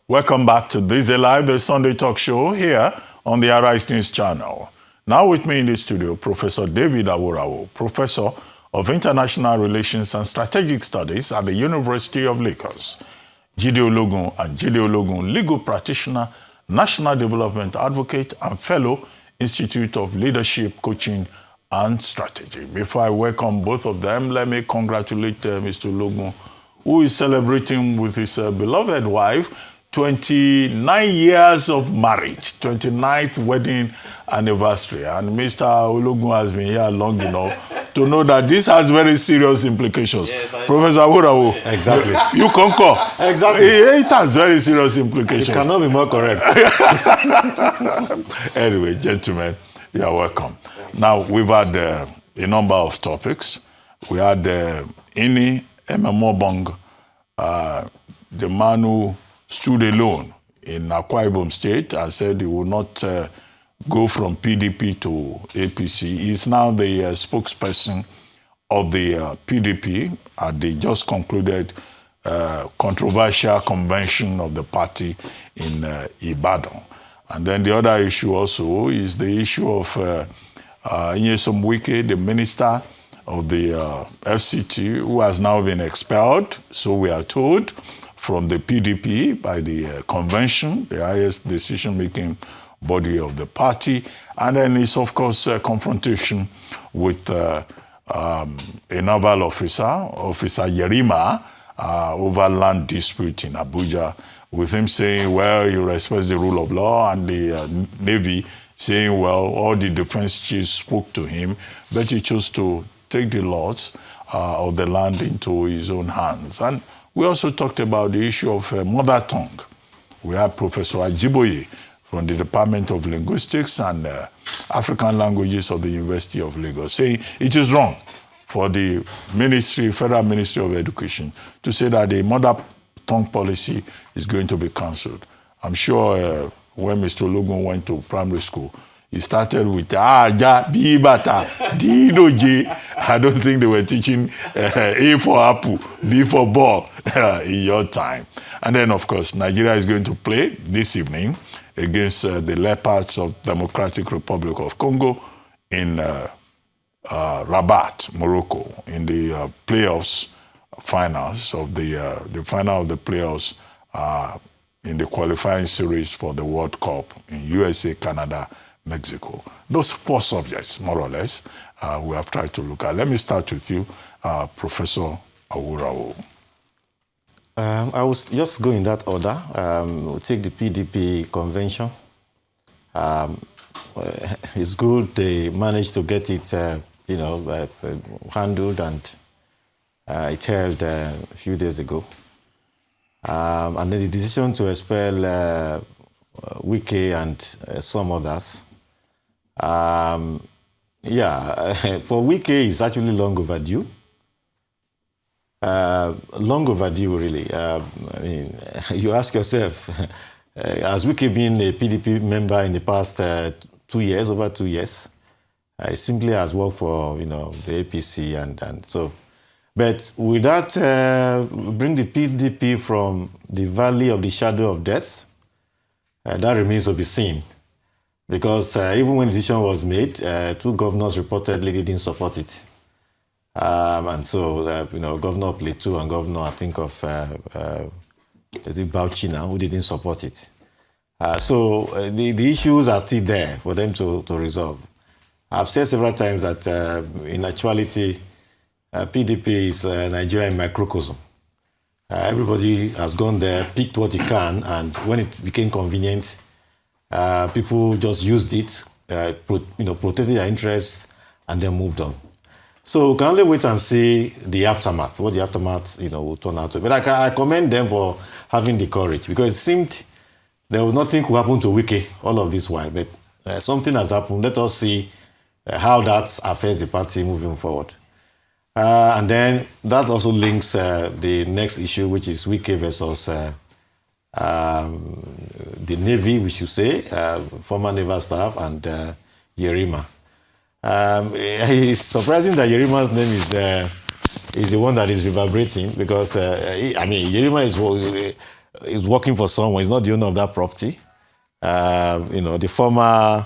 Welcome back to This Is Live, the Sunday talk show here on the Arise News channel. Now with me in the studio, Professor David Aworawo, Professor of International Relations and Strategic Studies at the University of Lagos. Jide Ologun and Jide Ologun, legal practitioner, national development advocate, and fellow Institute of Leadership, Coaching, and Strategy. Before I welcome both of them, let me congratulate Mr. Ologun, who is celebrating with his beloved wife 29 years of marriage, 29th wedding anniversary. And Mr. Ologun has been here long enough to know that this has very serious implications. Yes, Professor Aworawo, exactly. You concur. Exactly. It has very serious implications. It cannot be more correct. Anyway, gentlemen, you are welcome. Now, we've had a number of topics. We had Ini Ememobong, the man who stood alone in Akwa Ibom State and said he would not go from PDP to APC. He's now the spokesperson of the PDP at the just concluded controversial convention of the party in Ibadan. And then the other issue also is the issue of Nyesom Wike, the minister of the FCT, who has now been expelled, so we are told, from the PDP by the convention, the highest decision-making body of the party. And then it's, of course, a confrontation with a naval officer, Officer Yerima, over land dispute in Abuja, with him saying, well, he respects the rule of law, and the Navy saying, well, all the defense chiefs spoke to him, but he chose to take the laws of the land into his own hands. And we also talked about the issue of mother tongue. We had Professor Ajiboye from the Department of Linguistics and African Languages of the University of Lagos saying it is wrong for the Federal Ministry of Education to say that the mother tongue policy is going to be cancelled. I'm sure when Mr. Ologun went to primary school, he started with ja, B, bata, D, do, J. I don't think they were teaching A for apple, B for ball in your time. And then, of course, Nigeria is going to play this evening against the Leopards of Democratic Republic of Congo in Rabat, Morocco, in the playoffs finals of the final of the playoffs in the qualifying series for the World Cup in USA, Canada, Mexico. Those four subjects, more or less, we have tried to look at. Let me start with you, Professor Aworawo. I will just go in that order. We'll take the PDP convention. It's good they managed to get it, handled, and it held a few days ago. And then the decision to expel Wike and some others. For Wike, it's actually long overdue. Long overdue, really. You ask yourself, has Wike been a PDP member in the past 2 years, over 2 years? He simply has worked for, the APC and so. But will that bring the PDP from the valley of the shadow of death? That remains to be seen. Because even when the decision was made, two governors reportedly didn't support it. And so, Governor Plateau and Governor, I think of, is it Bauchi now, who didn't support it. So the issues are still there for them to resolve. I've said several times that in actuality, PDP is Nigeria in microcosm. Everybody has gone there, picked what he can, and when it became convenient, people just used it, protected their interests, and then moved on. So we can only wait and see the aftermath, what the aftermath, will turn out to be. But I commend them for having the courage, because it seemed there was nothing could happen to Wike all of this while, but something has happened. Let us see how that affects the party moving forward. And then that also links the next issue, which is Wike versus the Navy, we should say, former naval staff, and Yerima. It's surprising that Yerima's name is the one that is reverberating, because Yerima is is working for someone. He's not the owner of that property. The former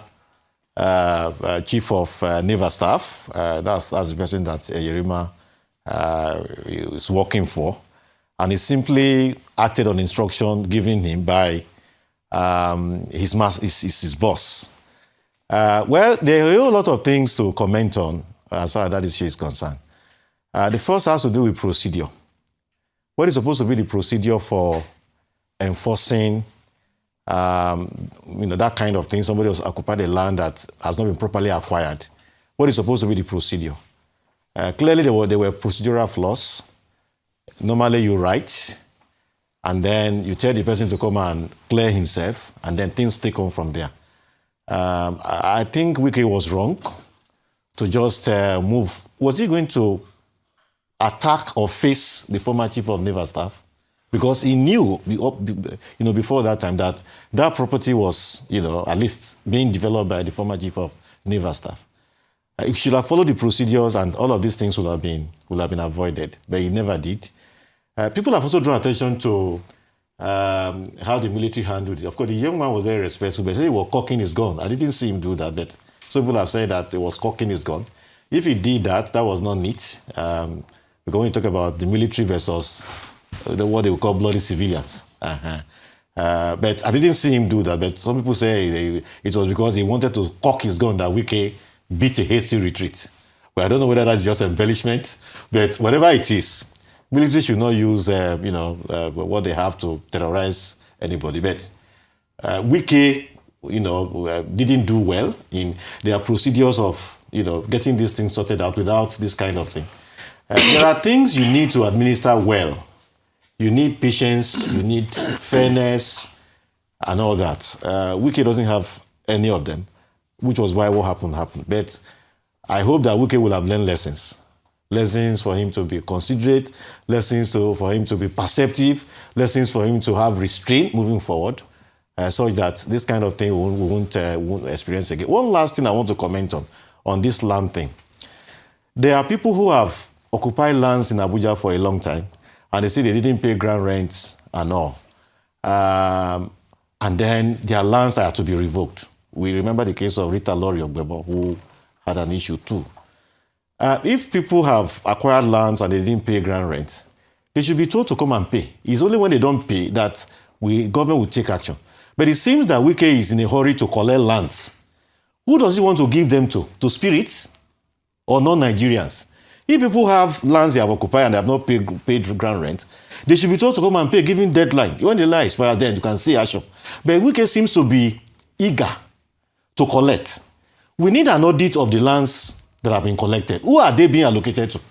chief of naval staff, that's the person that Yerima is working for, and he simply acted on instruction given him by his boss. Well, there are a whole lot of things to comment on as far as that issue is concerned. The first has to do with procedure. What is supposed to be the procedure for enforcing that kind of thing? Somebody has occupied a land that has not been properly acquired. What is supposed to be the procedure? Clearly, there were procedural flaws. Normally, you write, and then you tell the person to come and clear himself, and then things take on from there. I think Wike was wrong to just move. Was he going to attack or face the former chief of naval staff? Because he knew, before that time that property was, at least being developed by the former chief of naval staff. He should have followed the procedures, and all of these things would have been avoided, but he never did. People have also drawn attention to how the military handled it. Of course, the young man was very respectful, but he was cocking his gun. I didn't see him do that, but some people have said that he was cocking his gun. If he did that, that was not neat. Because when you talk about the military versus what they would call bloody civilians. But I didn't see him do that. But some people say it was because he wanted to cock his gun that Wike beat a hasty retreat. Well, I don't know whether that's just embellishment, but whatever it is, military should not use what they have to terrorize anybody. But Wike, didn't do well in their procedures of getting these things sorted out without this kind of thing. There are things you need to administer well. You need patience, you need fairness, and all that. Wike doesn't have any of them, which was why what happened. But I hope that Wike will have learned lessons. Lessons for him to be considerate, lessons for him to be perceptive, lessons for him to have restraint moving forward, such that this kind of thing we won't experience again. One last thing I want to comment on this land thing. There are people who have occupied lands in Abuja for a long time, and they say they didn't pay ground rents and all. And then their lands are to be revoked. We remember the case of Rita Lori Ogbebo, who had an issue too. If people have acquired lands and they didn't pay ground rent, they should be told to come and pay. It's only when they don't pay that government will take action. But it seems that Wike is in a hurry to collect lands. Who does he want to give them to? To spirits or non-Nigerians? If people have lands they have occupied and they have not paid ground rent, they should be told to come and pay, given deadline. When the line expires, then you can see action. But Wike seems to be eager to collect. We need an audit of the lands that have been collected. Who are they being allocated to?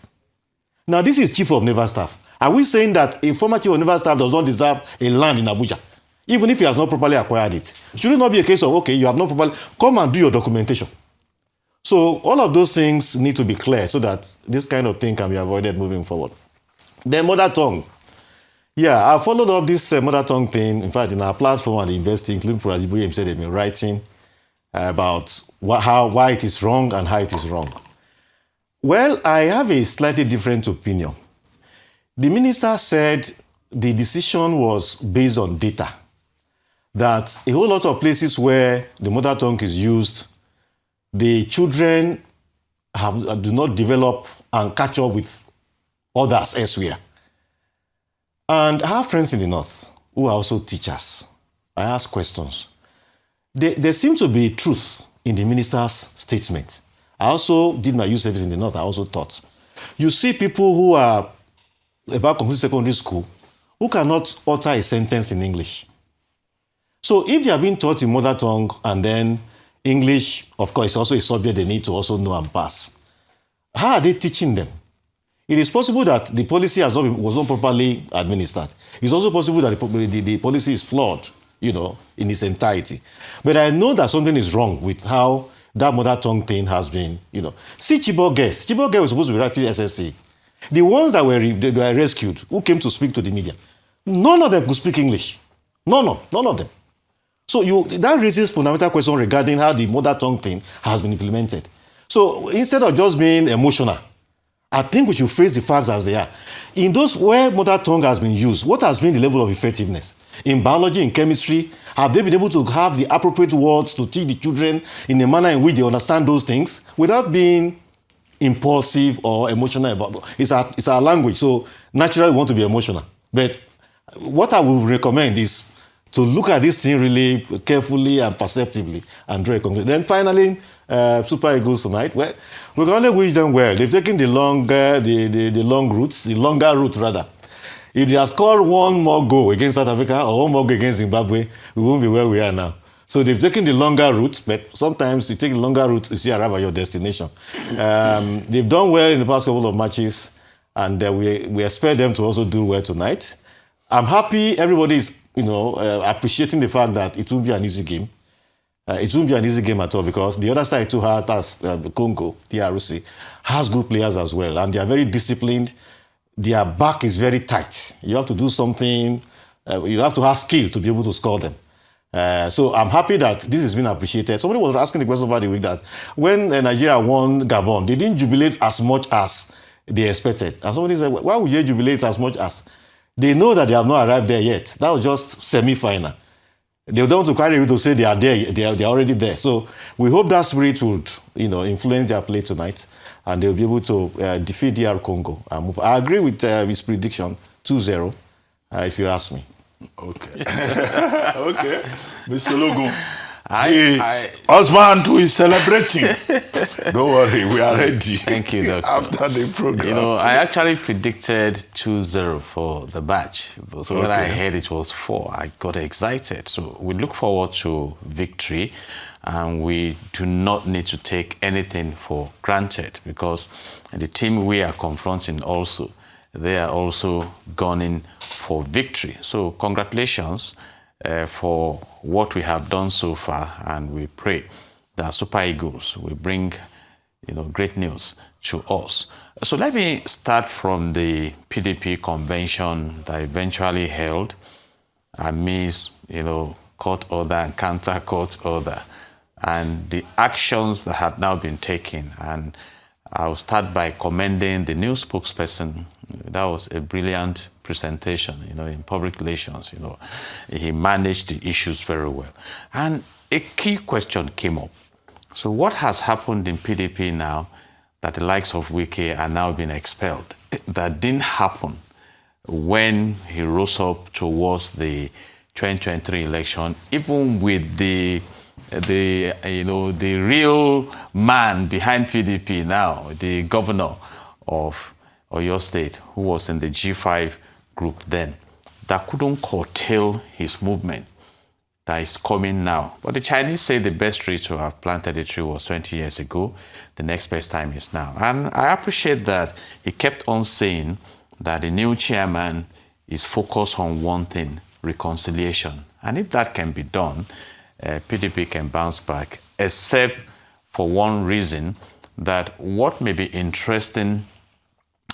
Now, this is Chief of Naval Staff. Are we saying that a former Chief of Naval Staff does not deserve a land in Abuja, even if he has not properly acquired it? Should it not be a case of, okay, you have not properly, come and do your documentation? So all of those things need to be clear so that this kind of thing can be avoided moving forward. Then mother tongue. Yeah, I followed up this mother tongue thing. In fact, in our platform and the investing, including Prajibu himself, they've been writing about why it is wrong and how it is wrong. Well, I have a slightly different opinion. The minister said the decision was based on data, that a whole lot of places where the mother tongue is used, the children do not develop and catch up with others elsewhere. And I have friends in the north who are also teachers. I ask questions. There seems to be truth in the minister's statement. I also did my youth service in the north. I also taught. You see people who are about complete secondary school who cannot utter a sentence in English. So if they are being taught in mother tongue and then English, of course, is also a subject they need to also know and pass, how are they teaching them? It is possible that the policy was not properly administered. It's also possible that the policy is flawed, in its entirety. But I know that something is wrong with how that mother tongue thing has been, See Chibok girls. Chibok girls were supposed to be writing SSC. The ones that were rescued, who came to speak to the media, none of them could speak English. None of them. So that raises fundamental question regarding how the mother tongue thing has been implemented. So instead of just being emotional I think we should face the facts as they are. In those where mother tongue has been used, what has been the level of effectiveness? In biology, in chemistry, have they been able to have the appropriate words to teach the children in a manner in which they understand those things without being impulsive or emotional about it? It's our language, so naturally we want to be emotional. But what I would recommend is to look at this thing really carefully and perceptively and draw a conclusion. Then finally, Super Eagles tonight. Well, we can only wish them well. They've taken the longer route rather. If they have scored one more goal against South Africa or one more goal against Zimbabwe, we won't be where we are now. So they've taken the longer route, but sometimes you take the longer route to see arrive at your destination. They've done well in the past couple of matches, and we expect them to also do well tonight. I'm happy everybody is, appreciating the fact that it won't be an easy game. It won't be an easy game at all because the other side too has Congo, DRC, has good players as well, and they are very disciplined. Their back is very tight. You have to do something. You have to have skill to be able to score them. So I'm happy that this has been appreciated. Somebody was asking the question over the week that when Nigeria won Gabon, they didn't jubilate as much as they expected. And somebody said, why would you jubilate as much as? They know that they have not arrived there yet. That was just semi-final. They don't want to carry it to say they are there. They are already there. So we hope that spirit would, influence their play tonight, and they'll be able to defeat DR Congo and move. I agree with his prediction, 2-0, if you ask me. Okay. Okay. Mr. Ologun. Husband who is celebrating. Don't worry, we are ready. Thank you, Doctor. After the program. I actually predicted 2-0 for the match. So when I heard it was 4, I got excited. So we look forward to victory, and we do not need to take anything for granted because the team we are confronting also, they are also gunning for victory. So congratulations for what we have done so far, and we pray that Super Eagles will bring, great news to us. So let me start from the PDP convention that eventually held amidst, court order and counter-court order, and the actions that have now been taken. And I'll start by commending the new spokesperson. That was a brilliant presentation, in public relations. He managed the issues very well. And a key question came up. So what has happened in PDP now that the likes of Wike are now being expelled? That didn't happen when he rose up towards the 2023 election, even with the real man behind PDP now, the governor of Oyo State, who was in the G5 group then, that couldn't curtail his movement that is coming now. But the Chinese say the best tree to have planted a tree was 20 years ago. The next best time is now. And I appreciate that he kept on saying that the new chairman is focused on one thing, reconciliation. And if that can be done, PDP can bounce back, except for one reason, that what may be interesting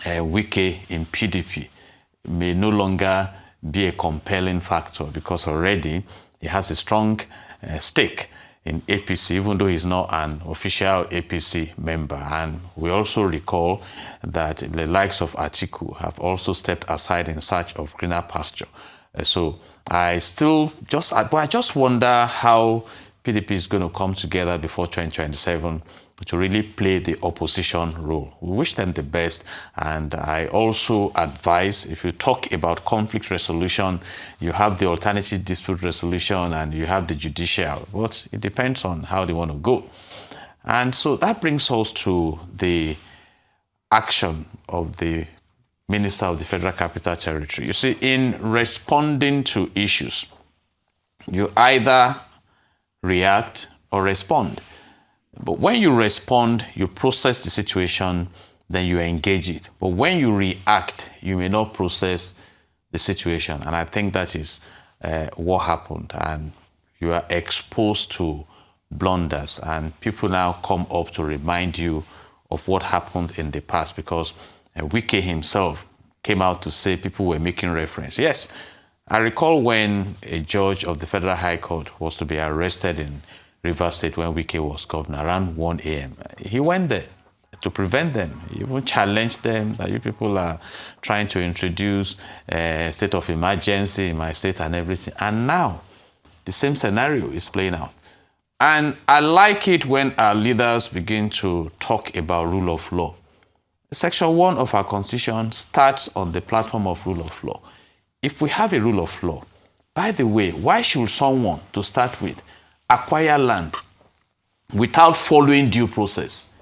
Wike in PDP may no longer be a compelling factor because already he has a strong stake in APC, even though he's not an official APC member. And we also recall that the likes of Atiku have also stepped aside in search of greener pasture. So I just wonder how PDP is going to come together before 2027 to really play the opposition role. We wish them the best, and I also advise, if you talk about conflict resolution, you have the alternative dispute resolution and you have the judicial, but it depends on how they want to go. And so that brings us to the action of the Minister of the Federal Capital Territory. You see, in responding to issues, you either react or respond. But when you respond, you process the situation, then you engage it. But when you react, you may not process the situation. And I think that is what happened. And you are exposed to blunders. And people now come up to remind you of what happened in the past, because Wike himself came out to say people were making reference. Yes, I recall when a judge of the Federal High Court was to be arrested in Rivers State when Wike was governor around 1 a.m. He went there to prevent them, even challenge them that you people are trying to introduce a state of emergency in my state and everything. And now the same scenario is playing out. And I like it when our leaders begin to talk about rule of law. Section 1 of our Constitution starts on the platform of rule of law. If we have a rule of law, by the way, why should someone, to start with, acquire land without following due process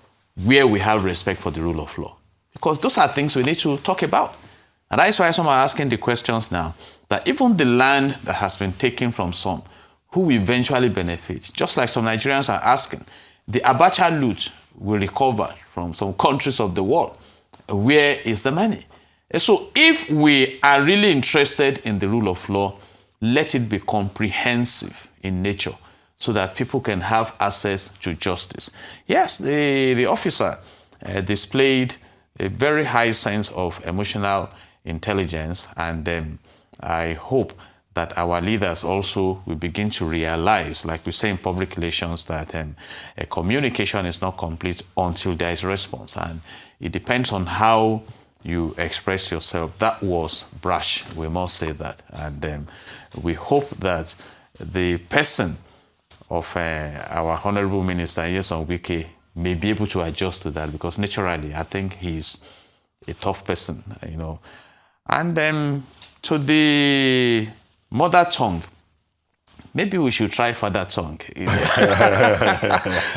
where we have respect for the rule of law? Because those are things we need to talk about. And that's why some are asking the questions now, that even the land that has been taken from some, who will eventually benefit, just like some Nigerians are asking, the Abacha loot will recover from some countries of the world. Where is the money? And so if we are really interested in the rule of law, let it be comprehensive in nature so that people can have access to justice. Yes, the officer displayed a very high sense of emotional intelligence, and I hope that our leaders also will begin to realize, like we say in public relations, that a communication is not complete until there is response. And it depends on how you express yourself. That was brash, we must say that. And we hope that the person of our Honorable Minister, Wike, may be able to adjust to that, because naturally, I think he's a tough person, you know. And to the mother tongue, maybe we should try father tongue.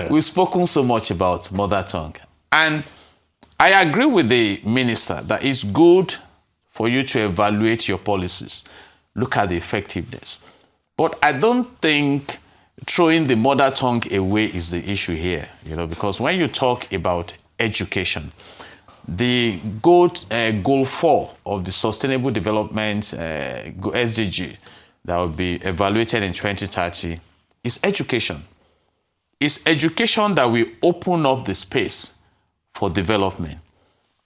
We've spoken so much about mother tongue. And I agree with the minister that it's good for you to evaluate your policies, look at the effectiveness. But I don't think throwing the mother tongue away is the issue here, you know, because when you talk about education, the goal 4 of the Sustainable Development SDG that will be evaluated in 2030 is education. It's education that will open up the space for development.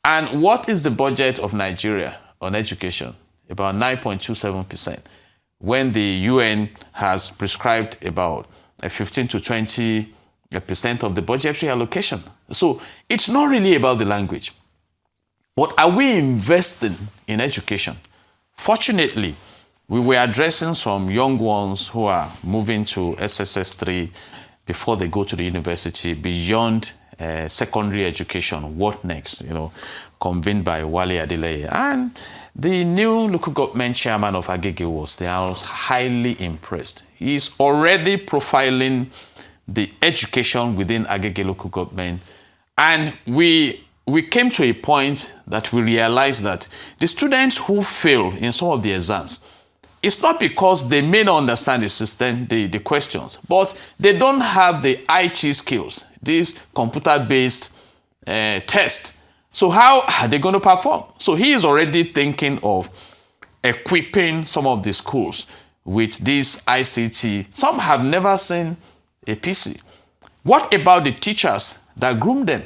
And what is the budget of Nigeria on education? About 9.27%, when the UN has prescribed about 15 to 20% of the budgetary allocation. So it's not really about the language. But are we investing in education? Fortunately, we were addressing some young ones who are moving to SSS3 before they go to the university, beyond secondary education. What next? You know, convened by Wale Adeleye. And the new local government chairman of Agege was there. I was highly impressed. He's already profiling the education within Agege local government. And we came to a point that we realized that the students who fail in some of the exams, it's not because they may not understand the system, the questions, but they don't have the IT skills, these computer-based tests. So how are they going to perform? So he is already thinking of equipping some of the schools with this ICT. Some have never seen a PC. What about the teachers that groom them?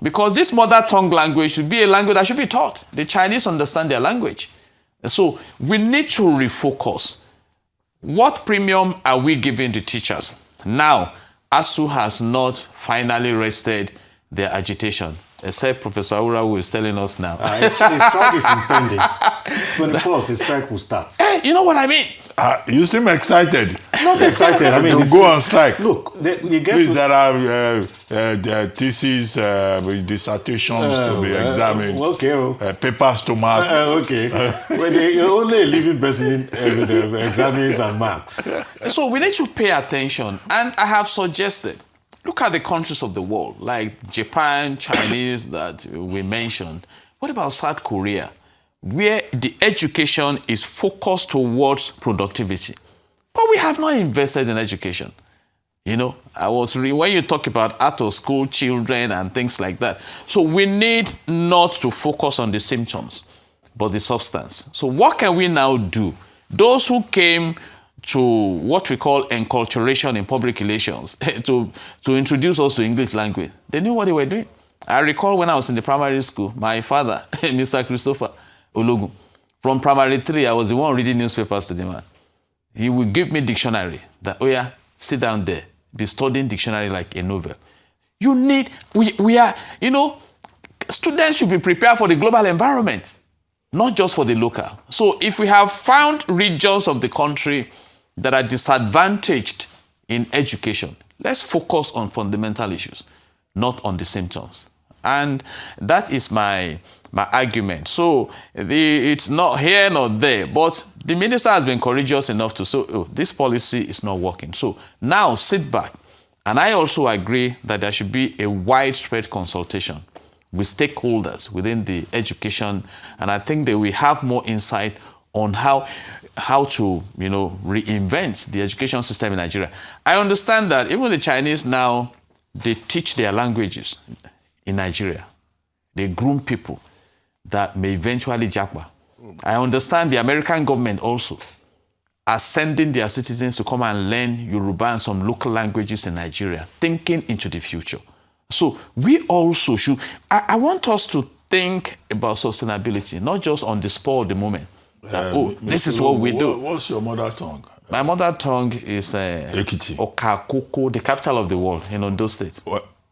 Because this mother tongue language should be a language that should be taught. The Chinese understand their language. So we need to refocus. What premium are we giving the teachers? Now, ASU has not finally rested their agitation, except Professor Aworawo is telling us now. The strike is impending. 21st, the strike will start. Hey, you know what I mean? You seem excited. Not excited. I mean, to go on strike. Look, please, there are theses, dissertations to be examined. Okay. Papers to mark. Okay. Well, you're only a living person with the examines and marks. So we need to pay attention. And I have suggested, look at the countries of the world, like Japan, Chinese that we mentioned. What about South Korea, where the education is focused towards productivity? But we have not invested in education. You know, when you talk about out-of-school children and things like that. So we need not to focus on the symptoms, but the substance. So what can we now do? Those who came to what we call enculturation in public relations, to introduce us to English language, they knew what they were doing. I recall when I was in the primary school, my father, Mr. Christopher Ologun, from primary 3, I was the one reading newspapers to the man. He would give me dictionary, that, oh yeah, sit down there, be studying dictionary like a novel. You need, we are, students should be prepared for the global environment, not just for the local. So if we have found regions of the country that are disadvantaged in education, let's focus on fundamental issues, not on the symptoms. And that is my argument. So it's not here nor there, but the minister has been courageous enough to say, oh, this policy is not working. So now sit back. And I also agree that there should be a widespread consultation with stakeholders within the education. And I think that we have more insight on how to, reinvent the education system in Nigeria. I understand that even the Chinese now, they teach their languages in Nigeria. They groom people that may eventually jackpot. I understand the American government also are sending their citizens to come and learn Yoruba and some local languages in Nigeria, thinking into the future. So we also should, I want us to think about sustainability, not just on the spur of the moment. That, this is what we do. What's your mother tongue? My mother tongue is Ekiti. Okakoko, the capital of the world in Ondo State.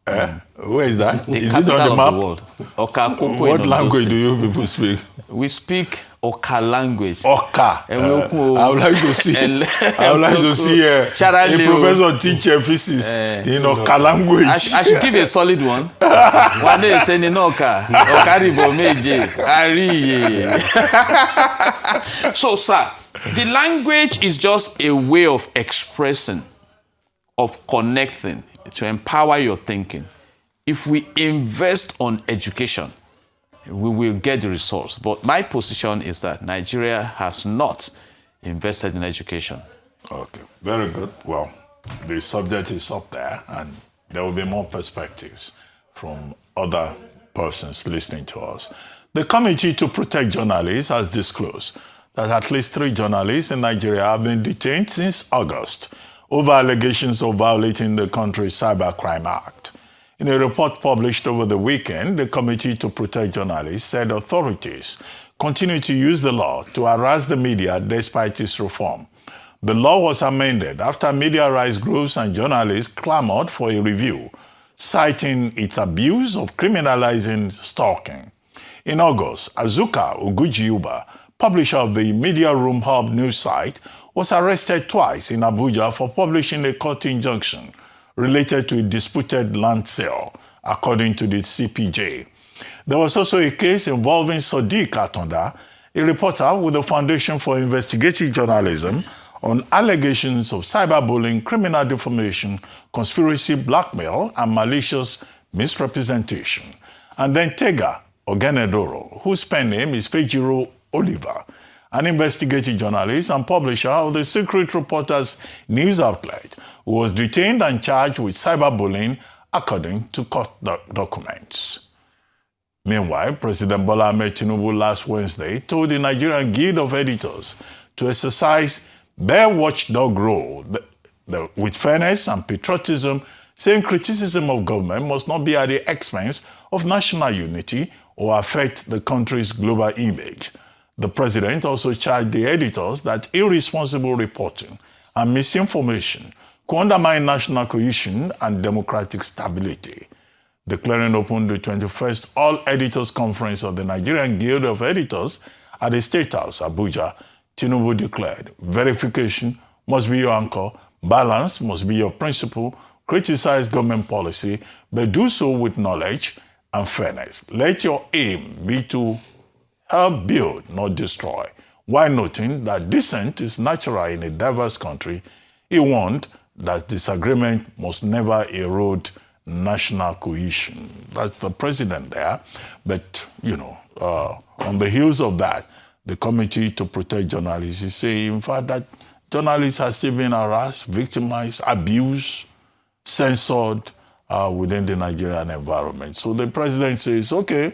Where is that? Is it on the map? World. Okakoko. What language do you people speak? We speak Oka language. Oka. I would like to see. I would like to see a professor teach physics in Oka language. I should give a solid one. One day saying in Oka. Okaribo meje. Ariye. So, sir, the language is just a way of expressing, of connecting, to empower your thinking. If we invest on education, we will get the results. But my position is that Nigeria has not invested in education. Okay, very good. Well, the subject is up there, and there will be more perspectives from other persons listening to us. The Committee to Protect Journalists has disclosed that at least 3 journalists in Nigeria have been detained since August over allegations of violating the country's Cybercrime Act. In a report published over the weekend, the Committee to Protect Journalists said authorities continue to use the law to harass the media despite its reform. The law was amended after media rights groups and journalists clamored for a review, citing its abuse of criminalizing stalking. In August, Azuka Ogujiuba, publisher of the Media Room Hub news site, was arrested twice in Abuja for publishing a court injunction related to a disputed land sale, according to the CPJ. There was also a case involving Sadiq Atonda, a reporter with the Foundation for Investigative Journalism, on allegations of cyberbullying, criminal defamation, conspiracy, blackmail, and malicious misrepresentation. And then Tega Ogenedoro, whose pen name is Fejiro Oliver, an investigative journalist and publisher of the Secret Reporters news outlet, who was detained and charged with cyberbullying according to court documents. Meanwhile, President Bola Ahmed Tinubu last Wednesday told the Nigerian Guild of Editors to exercise their watchdog role with fairness and patriotism, saying criticism of government must not be at the expense of national unity or affect the country's global image. The president also charged the editors that irresponsible reporting and misinformation could undermine national cohesion and democratic stability. Declaring open the 21st All Editors Conference of the Nigerian Guild of Editors at the State House, Abuja, Tinubu declared, verification must be your anchor, balance must be your principle, criticize government policy, but do so with knowledge and fairness. Let your aim be to help build, not destroy. While noting that dissent is natural in a diverse country, he warned that disagreement must never erode national cohesion. That's the president there. But, on the heels of that, the Committee to Protect Journalists is saying, in fact, that journalists are still being harassed, victimized, abused, censored within the Nigerian environment. So the president says, okay,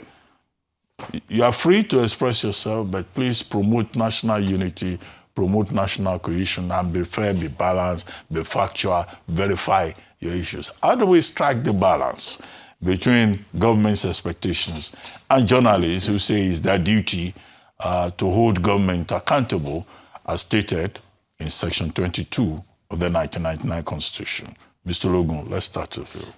you are free to express yourself, but please promote national unity, promote national cohesion, and be fair, be balanced, be factual, verify your issues. How do we strike the balance between government's expectations and journalists who say it's their duty to hold government accountable, as stated in Section 22 of the 1999 Constitution? Mr. Ologun, let's start with you.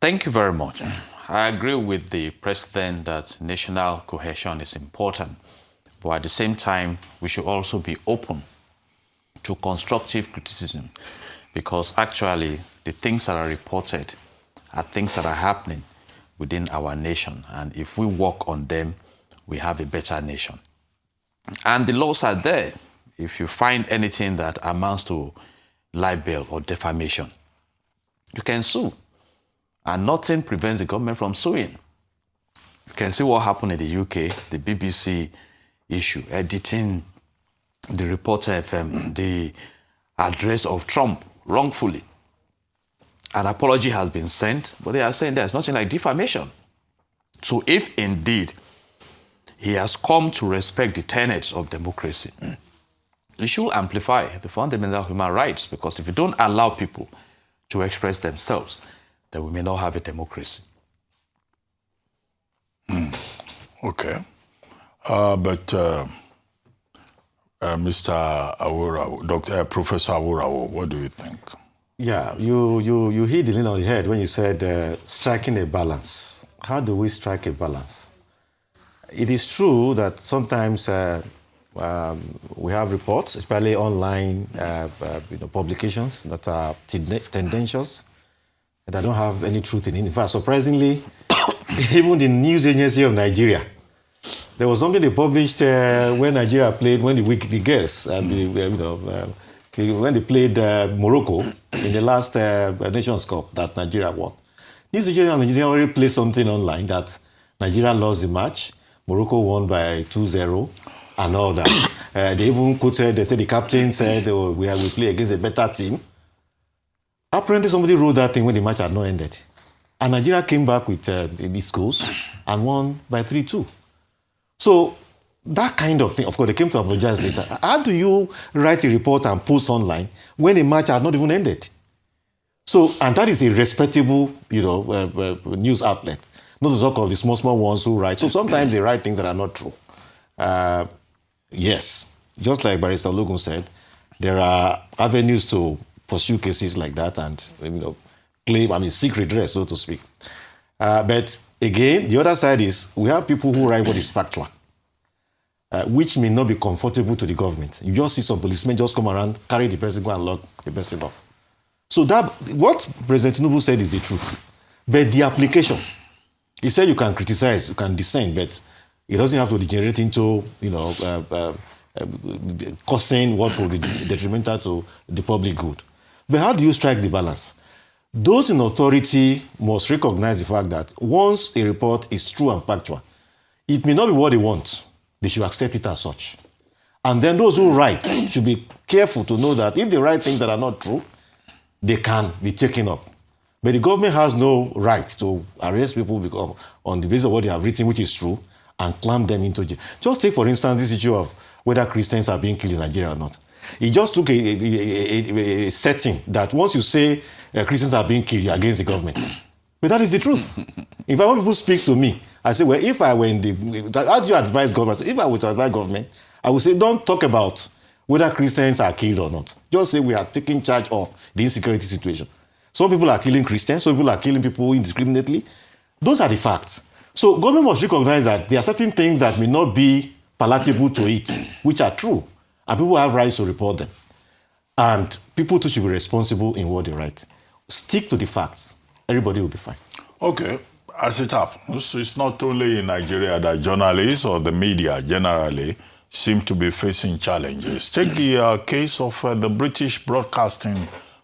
Thank you very much. I agree with the president that national cohesion is important, but at the same time, we should also be open to constructive criticism, because actually the things that are reported are things that are happening within our nation, and if we work on them, we have a better nation. And the laws are there. If you find anything that amounts to libel or defamation, you can sue. And nothing prevents the government from suing. You can see what happened in the UK, the BBC issue, editing the Reporter FM, the address of Trump wrongfully. An apology has been sent, but they are saying there's nothing like defamation. So if indeed he has come to respect the tenets of democracy, he should amplify the fundamental human rights, because if you don't allow people to express themselves, then we may not have a democracy. Okay. But Mr. Aworawo, Professor Aworawo, what do you think? Yeah, you hit the nail on the head when you said striking a balance. How do we strike a balance? It is true that sometimes we have reports, especially online publications that are tendentious, that don't have any truth in it. In fact, surprisingly, even the news agency of Nigeria, there was something they published when Nigeria played, when the girls, when they played Morocco in the last Nations Cup that Nigeria won. News agency of Nigeria already played something online that Nigeria lost the match, Morocco won by 2-0 and all that. They even quoted, they said the captain said, we play against a better team. Apparently, somebody wrote that thing when the match had not ended. And Nigeria came back with these goals and won by 3-2. So that kind of thing, of course, they came to apologize later. How do you write a report and post online when the match had not even ended? So, and that is a respectable, news outlet. Not to talk of the small ones who write. So sometimes they write things that are not true. Yes, just like Barrister Ologun said, there are avenues to pursue cases like that and seek redress, so to speak. But again, the other side is we have people who write what is factual, which may not be comfortable to the government. You just see some policemen just come around, carry the person, go and lock the person up. So that what President Tinubu said is the truth. But the application, he said you can criticize, you can dissent, but it doesn't have to degenerate into, causing what will be detrimental to the public good. But how do you strike the balance? Those in authority must recognize the fact that once a report is true and factual, it may not be what they want. They should accept it as such. And then those who write should be careful to know that if they write things that are not true, they can be taken up. But the government has no right to arrest people on the basis of what they have written, which is true, and clamp them into jail. Just take, for instance, this issue of whether Christians are being killed in Nigeria or not. He just took a setting that once you say Christians are being killed, you're against the government. But that is the truth. If I want people to speak to me, I say, well, if I were how do you advise government? If I were to advise government, I would say, don't talk about whether Christians are killed or not. Just say we are taking charge of the insecurity situation. Some people are killing Christians, some people are killing people indiscriminately. Those are the facts. So government must recognize that there are certain things that may not be palatable to it, which are true. And people have rights to report them. And people too should be responsible in what they write. Stick to the facts. Everybody will be fine. Okay. As it happens, it's not only in Nigeria that journalists or the media generally seem to be facing challenges. Take the case of the British Broadcasting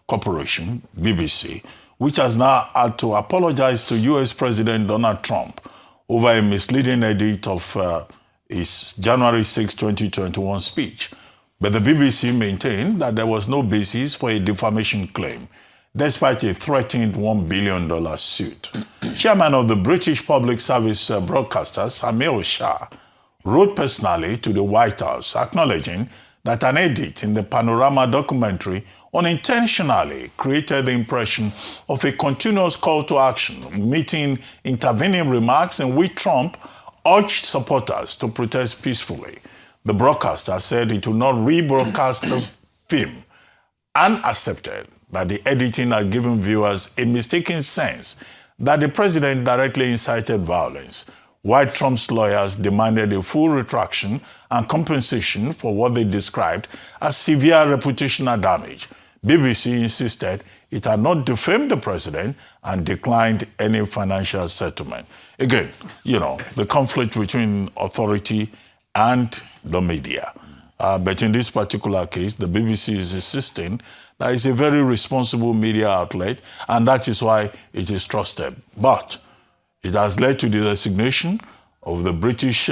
Corporation, BBC, which has now had to apologize to US President Donald Trump over a misleading edit of his January 6, 2021 speech. But the BBC maintained that there was no basis for a defamation claim, despite a threatened $1 billion suit. Chairman of the British Public Service Broadcasters, Samir Shah, wrote personally to the White House acknowledging that an edit in the Panorama documentary unintentionally created the impression of a continuous call to action, meeting intervening remarks in which Trump urged supporters to protest peacefully. The broadcaster said it would not rebroadcast the film and accepted that the editing had given viewers a mistaken sense that the president directly incited violence, while Trump's lawyers demanded a full retraction and compensation for what they described as severe reputational damage. BBC insisted it had not defamed the president and declined any financial settlement. Again, the conflict between authority and the media. But in this particular case, the BBC is insisting that it's a very responsible media outlet, and that is why it is trusted. But it has led to the resignation of the British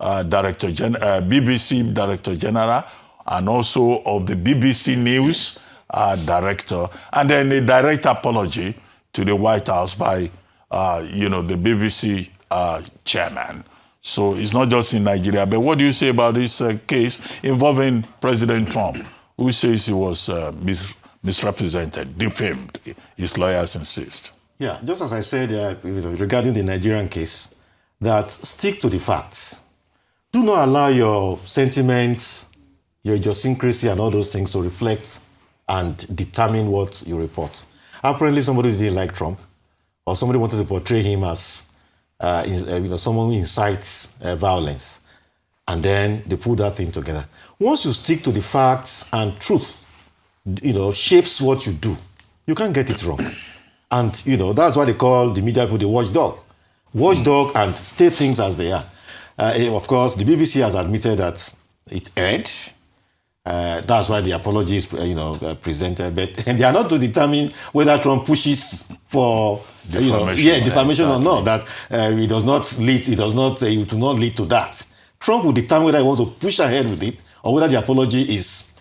BBC Director General, and also of the BBC News Director, and then a direct apology to the White House by, the BBC Chairman. So it's not just in Nigeria. But what do you say about this case involving President Trump, who says he was misrepresented, defamed? His lawyers insist. Yeah, just as I said regarding the Nigerian case, that stick to the facts. Do not allow your sentiments, your idiosyncrasy and all those things to reflect and determine what you report. Apparently somebody didn't like Trump, or somebody wanted to portray him as someone who incites violence, and then they put that thing together. Once you stick to the facts and truth, shapes what you do, you can't get it wrong. And, that's why they call the media people the watchdog. Watchdog and state things as they are. Of course, the BBC has admitted that it erred. That's why the apology is, presented. But they are not to determine whether Trump pushes for defamation or not. That it does not lead. It does not. It will not lead to that. Trump will determine whether he wants to push ahead with it or whether the apology is,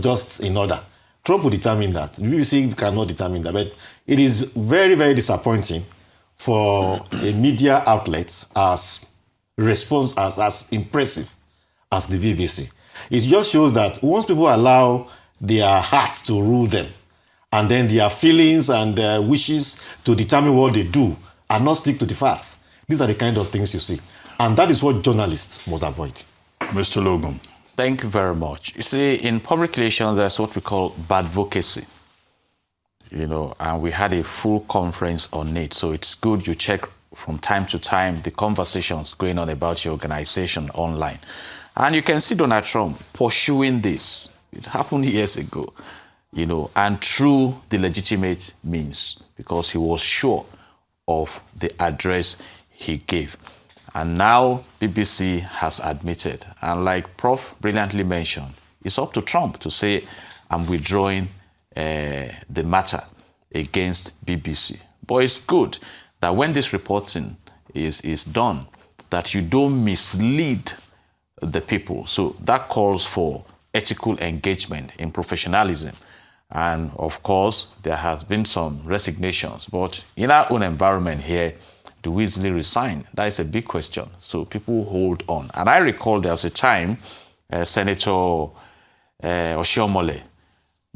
just in order. Trump will determine that. The BBC cannot determine that. But it is very, very disappointing for a media outlet as impressive as the BBC. It just shows that once people allow their heart to rule them, and then their feelings and wishes to determine what they do, and not stick to the facts, these are the kind of things you see. And that is what journalists must avoid. Mr. Ologun. Thank you very much. You see, in public relations, there's what we call bad advocacy. And we had a full conference on it. So it's good you check from time to time the conversations going on about your organization online. And you can see Donald Trump pursuing this. It happened years ago, and through the legitimate means, because he was sure of the address he gave. And now BBC has admitted, and like Prof brilliantly mentioned, it's up to Trump to say, I'm withdrawing the matter against BBC. But it's good that when this reporting is done, that you don't mislead the people. So that calls for ethical engagement in professionalism. And of course, there has been some resignations. But in our own environment here, do we easily resign? That is a big question. So people hold on. And I recall there was a time Senator Oshiomhole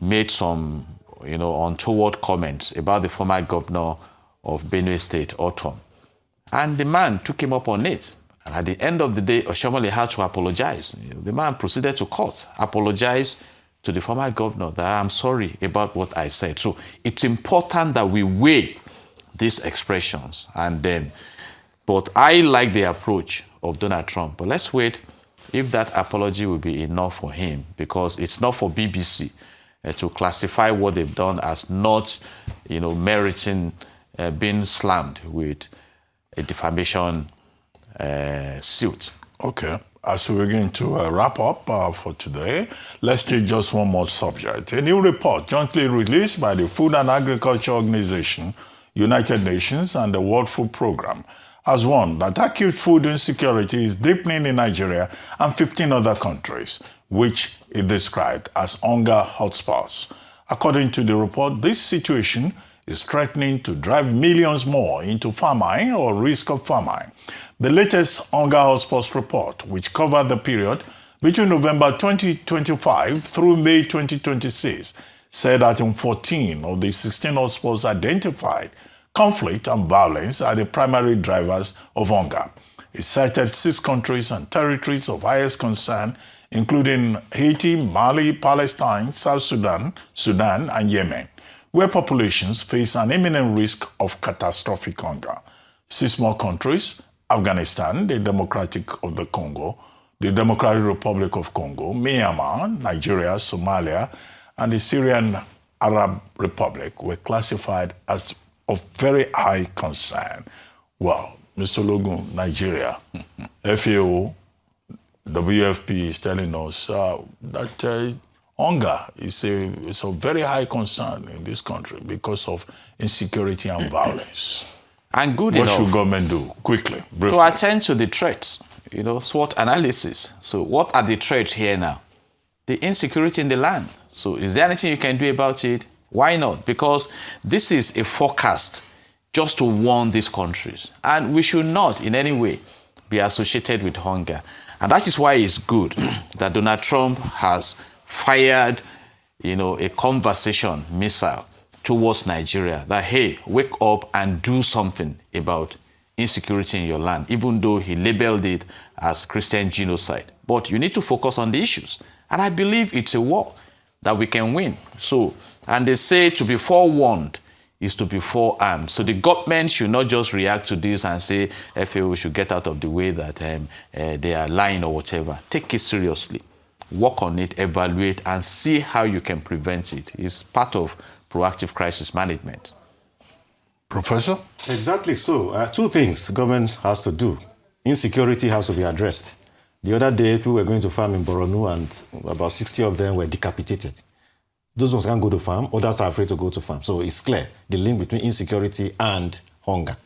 made some untoward comments about the former governor of Benue State, Otom. And the man took him up on it. And at the end of the day, Oshiomhole had to apologize. The man proceeded to court, apologized to the former governor that I'm sorry about what I said. So it's important that we weigh these expressions. But I like the approach of Donald Trump. But let's wait if that apology will be enough for him, because it's not for BBC to classify what they've done as not, meriting being slammed with a defamation suit. Okay. As we begin to wrap up for today, let's take just one more subject. A new report jointly released by the Food and Agriculture Organization, United Nations, and the World Food Programme has warned that acute food insecurity is deepening in Nigeria and 15 other countries, which it described as hunger hotspots. According to the report, this situation is threatening to drive millions more into famine or risk of famine. The latest hunger hotspots report, which covered the period between November 2025 through May 2026, said that in 14 of the 16 hotspots identified, conflict and violence are the primary drivers of hunger. It cited 6 countries and territories of highest concern, including Haiti, Mali, Palestine, South Sudan, and Yemen. where populations face an imminent risk of catastrophic hunger. 6 more countries, Afghanistan, the Democratic of the Congo, the Democratic Republic of Congo, Myanmar, Nigeria, Somalia, and the Syrian Arab Republic were classified as of very high concern. Well, Mr. Ologun, Nigeria, FAO, WFP is telling us that hunger is a very high concern in this country because of insecurity and violence. And good What enough. should government do? Quickly, briefly. To attend to the threats, SWOT analysis. So what are the threats here now? The insecurity in the land. So is there anything you can do about it? Why not? Because this is a forecast just to warn these countries. And we should not in any way be associated with hunger. And that is why it's good that Donald Trump has fired, a conversation missile towards Nigeria that, hey, wake up and do something about insecurity in your land, even though he labeled it as Christian genocide. But you need to focus on the issues. And I believe it's a war that we can win. So, and they say to be forewarned is to be forearmed. So the government should not just react to this and say, FAO should get out of the way that they are lying or whatever. Take it seriously. Work on it, evaluate, and see how you can prevent it. It's part of proactive crisis management. Professor? Exactly so. 2 things government has to do. Insecurity has to be addressed. The other day, people were going to farm in Borno and about 60 of them were decapitated. Those ones can't go to farm, others are afraid to go to farm. So it's clear, the link between insecurity and hunger.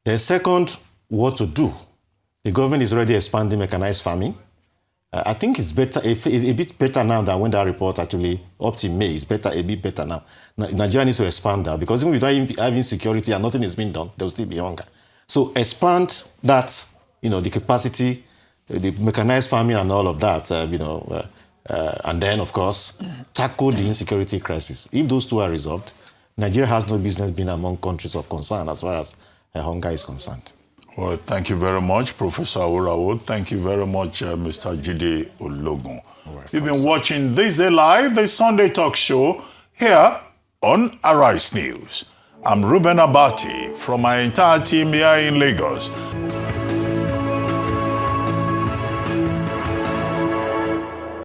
The second, what to do. The government is already expanding mechanized farming. I think it's better, a bit better now than when that report actually, up to May, it's better, a bit better now. Nigeria needs to expand that because even without having security and nothing is being done, there will still be hunger. So expand that, the capacity, the mechanized farming and all of that, and then, of course, tackle the insecurity crisis. If those 2 are resolved, Nigeria has no business being among countries of concern as far as hunger is concerned. Well, thank you very much, Professor Aworawo. Thank you very much, Mr. Jide Ologun. You've been watching This Day Live, the Sunday talk show, here on Arise News. I'm Ruben Abati from my entire team here in Lagos.